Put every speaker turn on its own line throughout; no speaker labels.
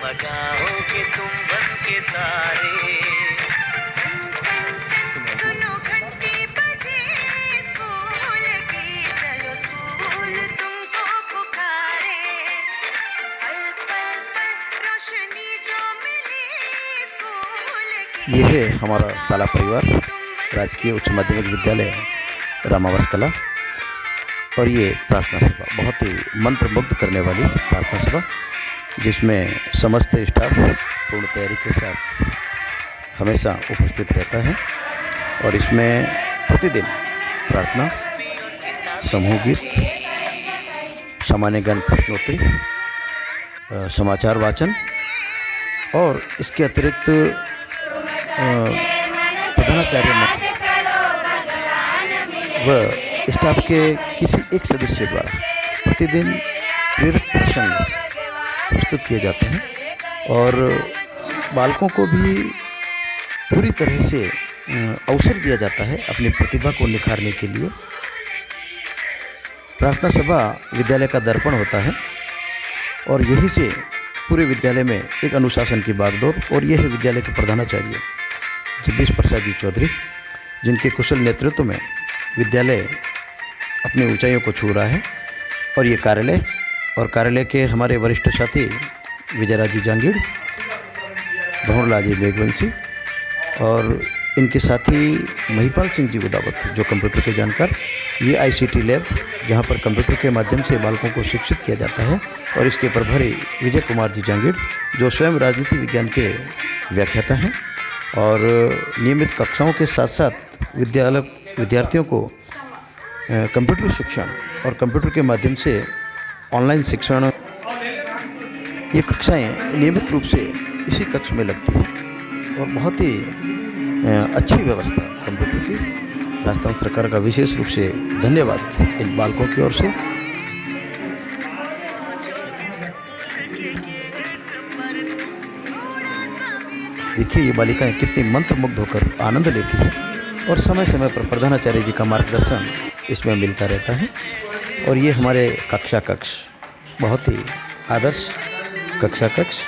जगमगाओ के तुम बन के तारे। सुनो घंटी बजे स्कूल की, चलो स्कूल तुमको पुकारे। पल पल पल रोशनी जो मिली स्कूल की।
ये है हमारा साला परिवार राजकीय उच्च माध्यमिक विद्यालय रामावास कला। और ये प्रार्थना सभा बहुत ही मंत्रमुग्ध करने वाली प्रार्थना सभा, जिसमें समस्त स्टाफ पूर्ण तैयारी के साथ हमेशा उपस्थित रहता है। और इसमें प्रतिदिन प्रार्थना, समूह गीत, सामान्य ज्ञान प्रश्नोत्तरी, समाचार वाचन और इसके अतिरिक्त प्रधानाचार्य व स्टाफ के किसी एक सदस्य द्वारा प्रतिदिन प्रेरक प्रसंग प्रस्तुत किए जाते हैं। और बालकों को भी पूरी तरह से अवसर दिया जाता है अपनी प्रतिभा को निखारने के लिए। प्रार्थना सभा विद्यालय का दर्पण होता है और यहीं से पूरे विद्यालय में एक अनुशासन की बागडोर। और यह है विद्यालय के प्रधानाचार्य जगदीश प्रसाद जी चौधरी, जिनके कुशल नेतृत्व में विद्यालय अपनी ऊंचाइयों को छू रहा है। और ये कार्यालय के हमारे वरिष्ठ साथी विजयराज जी जांगीड़, भंवरलाल जी मेघवंशी और इनके साथी महिपाल सिंह जी उदावत, जो कंप्यूटर के जानकार। ये ICT लैब, जहाँ पर कंप्यूटर के माध्यम से बालकों को शिक्षित किया जाता है। और इसके प्रभारी विजय कुमार जी जांगीड़, जो स्वयं राजनीति विज्ञान के व्याख्याता हैं और नियमित कक्षाओं के साथ साथ विद्यार्थियों को कंप्यूटर शिक्षण और कंप्यूटर के माध्यम से ऑनलाइन शिक्षण, ये कक्षाएं नियमित रूप से इसी कक्ष में लगती हैं। और बहुत ही अच्छी व्यवस्था कंप्यूटर की। राजस्थान सरकार का विशेष रूप से धन्यवाद इन बालकों की ओर से। देखिए ये बालिकाएं कितनी मंत्रमुग्ध होकर आनंद लेती हैं और समय समय पर प्रधानाचार्य जी का मार्गदर्शन इसमें मिलता रहता है। और ये हमारे कक्षा कक्ष बहुत ही आदर्श कक्षा कक्ष।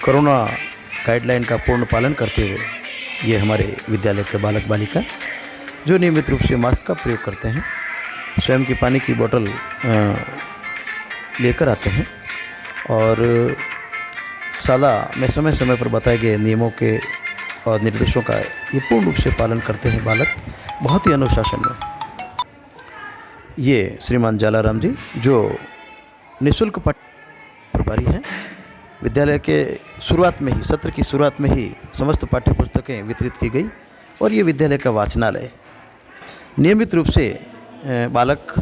कोरोना गाइडलाइन का पूर्ण पालन करते हुए ये हमारे विद्यालय के बालक बालिका, जो नियमित रूप से मास्क का प्रयोग करते हैं, स्वयं की पानी की बोतल लेकर आते हैं और शाला में समय समय पर बताए गए नियमों के और निर्देशों का ये पूर्ण रूप से पालन करते हैं बालक, बहुत ही अनुशासन में। ये श्रीमान जालाराम जी, जो निःशुल्क पाठ्य प्रभारी हैं। विद्यालय के शुरुआत में ही, सत्र की शुरुआत में ही समस्त पाठ्य पुस्तकें वितरित की गई। और ये विद्यालय का वाचनालय, नियमित रूप से बालक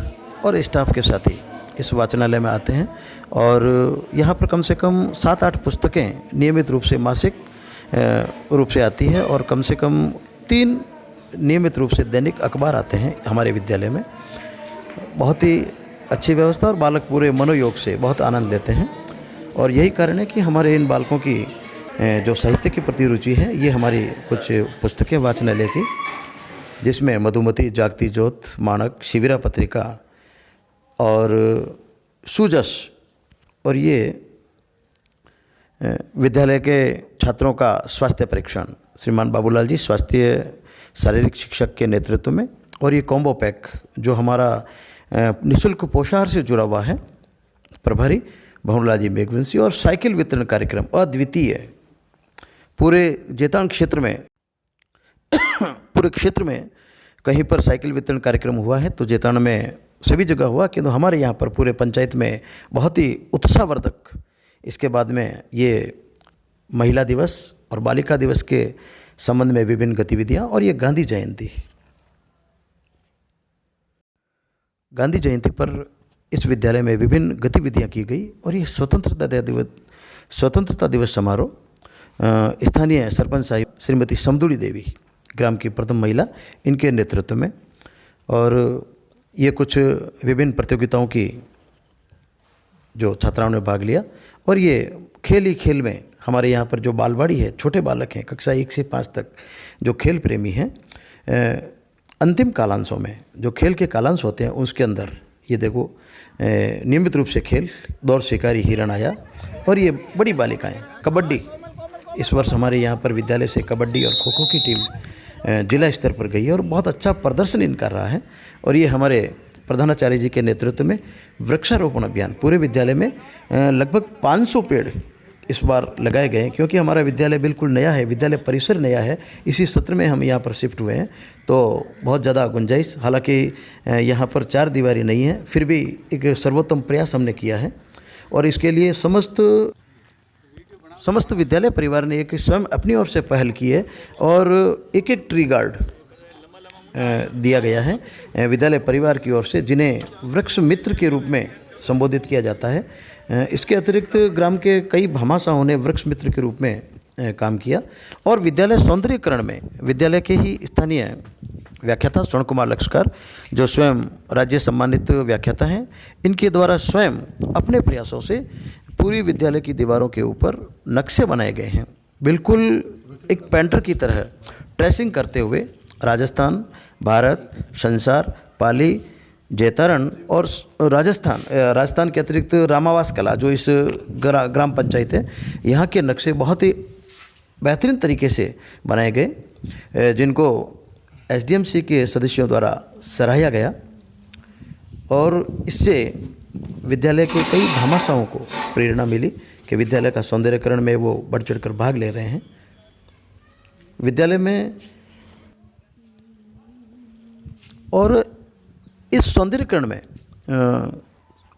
और स्टाफ के साथी इस वाचनालय में आते हैं। और यहाँ पर कम से कम 7-8 पुस्तकें नियमित रूप से मासिक रूप से आती है और कम से कम 3 नियमित रूप से दैनिक अखबार आते हैं हमारे विद्यालय में। बहुत ही अच्छी व्यवस्था और बालक पूरे मनोयोग से बहुत आनंद लेते हैं। और यही कारण है कि हमारे इन बालकों की जो साहित्य के प्रति रुचि है, ये हमारी कुछ पुस्तकें वाचनालय की, जिसमें मधुमती, जागती ज्योत, मानक, शिविरा पत्रिका और सुजस। और ये विद्यालय के छात्रों का स्वास्थ्य परीक्षण श्रीमान बाबूलाल जी, स्वास्थ्य शारीरिक शिक्षक के नेतृत्व में। और ये कॉम्बो पैक जो हमारा निःशुल्क पोषाहार से जुड़ा हुआ है, प्रभारी भंवरलाल जी मेघवंशी। और साइकिल वितरण कार्यक्रम अद्वितीय, पूरे जेतान क्षेत्र में पूरे क्षेत्र में कहीं पर साइकिल वितरण कार्यक्रम हुआ है तो जेतान में सभी जगह हुआ, किंतु हमारे यहाँ पर पूरे पंचायत में बहुत ही उत्साहवर्धक। इसके बाद में ये महिला दिवस और बालिका दिवस के संबंध में विभिन्न गतिविधियाँ। और ये गांधी जयंती पर इस विद्यालय में विभिन्न गतिविधियाँ की गई। और ये स्वतंत्रता दिवस समारोह स्थानीय सरपंच साहिब श्रीमती समदुड़ी देवी, ग्राम की प्रथम महिला, इनके नेतृत्व में। और ये कुछ विभिन्न प्रतियोगिताओं की जो छात्राओं ने भाग लिया। और ये खेल ही खेल में हमारे यहाँ पर जो बालवाड़ी है, छोटे बालक हैं कक्षा 1 से 5 तक, जो खेल प्रेमी हैं, अंतिम कालांशों में जो खेल के कालांश होते हैं उसके अंदर ये देखो नियमित रूप से खेल दौड़ शिकारी हिरण आया। और ये बड़ी बालिकाएं कबड्डी, इस वर्ष हमारे यहाँ पर विद्यालय से कबड्डी और खो खो की टीम जिला स्तर पर गई है और बहुत अच्छा प्रदर्शन इनका रहा है। और ये हमारे प्रधानाचार्य जी के नेतृत्व में वृक्षारोपण अभियान पूरे विद्यालय में लगभग 500 पेड़ इस बार लगाए गए हैं, क्योंकि हमारा विद्यालय बिल्कुल नया है, विद्यालय परिसर नया है, इसी सत्र में हम यहाँ पर शिफ्ट हुए हैं। तो बहुत ज़्यादा गुंजाइश, हालांकि यहाँ पर 4 दीवारी नहीं है, फिर भी एक सर्वोत्तम प्रयास हमने किया है। और इसके लिए समस्त विद्यालय परिवार ने एक स्वयं अपनी ओर से पहल की है और एक ट्री गार्ड दिया गया है विद्यालय परिवार की ओर से, जिन्हें वृक्ष मित्र के रूप में संबोधित किया जाता है। इसके अतिरिक्त ग्राम के कई भामाशाहों ने वृक्ष मित्र के रूप में काम किया। और विद्यालय सौंदर्यीकरण में विद्यालय के ही स्थानीय व्याख्याता स्वर्ण कुमार लक्ष्कर, जो स्वयं राज्य सम्मानित व्याख्याता हैं, इनके द्वारा स्वयं अपने प्रयासों से पूरी विद्यालय की दीवारों के ऊपर नक्शे बनाए गए हैं, बिल्कुल एक पेंटर की तरह ट्रेसिंग करते हुए राजस्थान, भारत, संसार, पाली, जैतारण और राजस्थान के अतिरिक्त रामावास कला, जो इस ग्राम पंचायत है, यहाँ के नक्शे बहुत ही बेहतरीन तरीके से बनाए गए, जिनको एसडीएमसी के सदस्यों द्वारा सराहा गया। और इससे विद्यालय के कई भामाशाहों को प्रेरणा मिली कि विद्यालय का सौंदर्यीकरण में वो बढ़ चढ़कर भाग ले रहे हैं। विद्यालय में और इस सौंदर्यीकरण में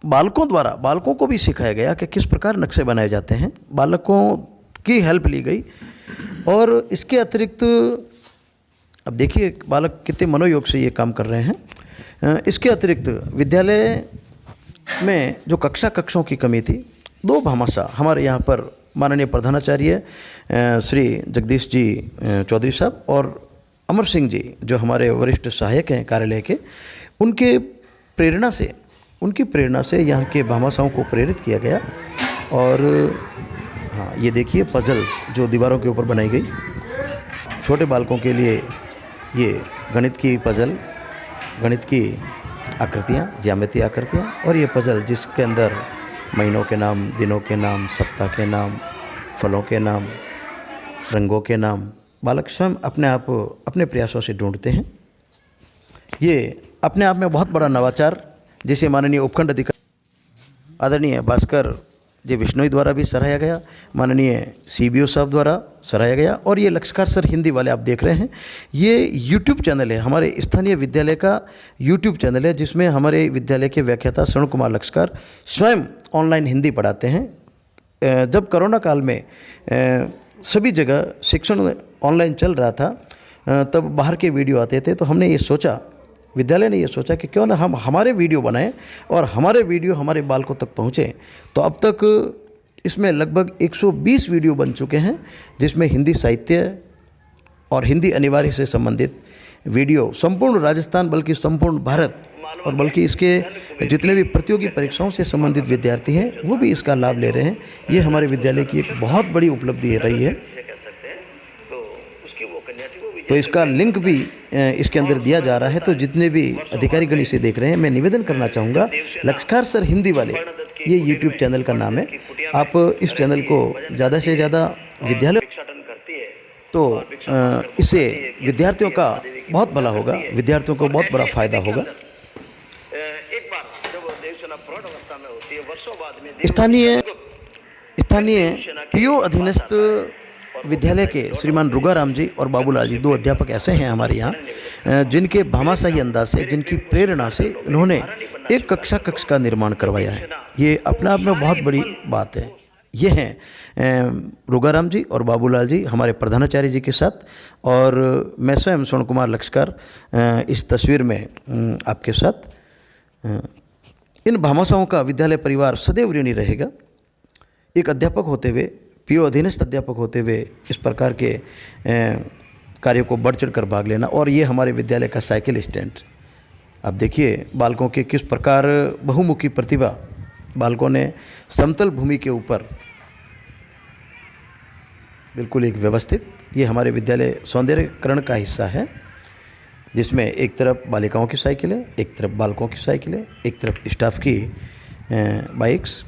बालकों को भी सिखाया गया कि किस प्रकार नक्शे बनाए जाते हैं, बालकों की हेल्प ली गई। और इसके अतिरिक्त अब देखिए बालक कितने मनोयोग से ये काम कर रहे हैं। इसके अतिरिक्त विद्यालय में जो कक्षों की कमी थी, 2 भामाशाह हमारे यहाँ पर माननीय प्रधानाचार्य श्री जगदीश जी चौधरी साहब और अमर सिंह जी, जो हमारे वरिष्ठ सहायक हैं कार्यालय के, उनकी प्रेरणा से यहाँ के भामाशाहों को प्रेरित किया गया। और हाँ, ये देखिए पजल जो दीवारों के ऊपर बनाई गई, छोटे बालकों के लिए ये गणित की पजल, गणित की आकृतियाँ, ज्यामितीय आकृतियाँ, और ये पजल जिसके अंदर महीनों के नाम, दिनों के नाम, सप्ताह के नाम, फलों के नाम, रंगों के नाम बालक स्वयं अपने प्रयासों से ढूंढते हैं। ये अपने आप में बहुत बड़ा नवाचार, जिसे माननीय उपखंड अधिकारी आदरणीय भास्कर जी विश्नोई द्वारा भी सराहा गया, माननीय सीबीओ साहब द्वारा सराहा गया। और ये लक्ष्कर सर हिंदी वाले आप देख रहे हैं, ये यूट्यूब चैनल है, हमारे स्थानीय विद्यालय का यूट्यूब चैनल है, जिसमें हमारे विद्यालय के व्याख्याता स्वर्ण कुमार लक्ष्कर स्वयं ऑनलाइन हिंदी पढ़ाते हैं। जब कोरोना काल में सभी जगह शिक्षण ऑनलाइन चल रहा था, तब बाहर के वीडियो आते थे, तो हमने ये सोचा, विद्यालय ने ये सोचा कि क्यों ना हम हमारे वीडियो बनाएं और हमारे वीडियो हमारे बालकों तक पहुँचे। तो अब तक इसमें लगभग 120 वीडियो बन चुके हैं, जिसमें हिंदी साहित्य और हिंदी अनिवार्य से संबंधित वीडियो संपूर्ण राजस्थान, बल्कि संपूर्ण भारत, और बल्कि इसके जितने भी प्रतियोगी परीक्षाओं से संबंधित विद्यार्थी हैं वो भी इसका लाभ ले रहे हैं। ये हमारे विद्यालय की एक बहुत बड़ी उपलब्धि रही है। तो इसका लिंक भी इसके अंदर दिया जा रहा है। तो जितने भी अधिकारीगण इसे देख रहे हैं, मैं निवेदन करना चाहूँगा, लक्ष्कर सर हिंदी वाले, ये यूट्यूब चैनल का नाम है, आप इस चैनल को ज़्यादा से ज़्यादा विद्यालय, तो इससे विद्यार्थियों का बहुत भला होगा, विद्यार्थियों को बहुत बड़ा फायदा होगा। स्थानीय पीओ अधीनस्थ विद्यालय के श्रीमान रुगाराम जी और बाबूलाल जी, 2 अध्यापक ऐसे हैं हमारे यहाँ, जिनके भामाशाही अंदाज से, जिनकी प्रेरणा से उन्होंने एक कक्ष का निर्माण करवाया है। ये अपने आप में बहुत बड़ी बात है। ये हैं रुगाराम जी और बाबूलाल जी हमारे प्रधानाचार्य जी के साथ, और मैं स्वयं स्वर्ण कुमार लक्ष्कर इस तस्वीर में आपके साथ। इन भामाशाहों का विद्यालय परिवार सदैव ऋणी रहेगा। एक अध्यापक होते हुए, पीओ अधीनस्थ अध्यापक होते हुए इस प्रकार के कार्यों को बढ़ चढ़ कर भाग लेना। और ये हमारे विद्यालय का साइकिल स्टैंड, अब देखिए बालकों के किस प्रकार बहुमुखी प्रतिभा, बालकों ने समतल भूमि के ऊपर बिल्कुल एक व्यवस्थित, ये हमारे विद्यालय सौंदर्यीकरण का हिस्सा है। जिसमें एक तरफ बालिकाओं की साइकिल है, एक तरफ बालकों की साइकिल है, एक तरफ स्टाफ की बाइक्स।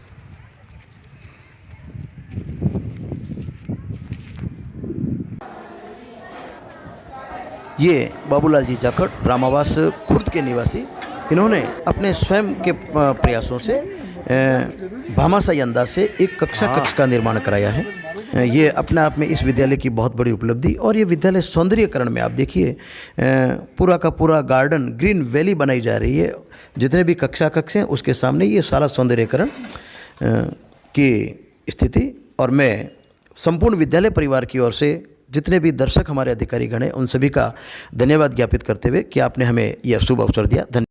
ये बाबूलाल जी जाखड़, रामावास खुर्द के निवासी, इन्होंने अपने स्वयं के प्रयासों से भामाशाही अंदाज से एक कक्ष का निर्माण कराया है। ये अपने आप में इस विद्यालय की बहुत बड़ी उपलब्धि। और ये विद्यालय सौंदर्यीकरण में आप देखिए, पूरा का पूरा गार्डन, ग्रीन वैली बनाई जा रही है। जितने भी कक्ष हैं उसके सामने ये सारा सौंदर्यीकरण की स्थिति। और मैं संपूर्ण विद्यालय परिवार की ओर से जितने भी दर्शक हमारे अधिकारी गण हैं उन सभी का धन्यवाद ज्ञापित करते हुए कि आपने हमें यह शुभ अवसर दिया। धन्यवाद।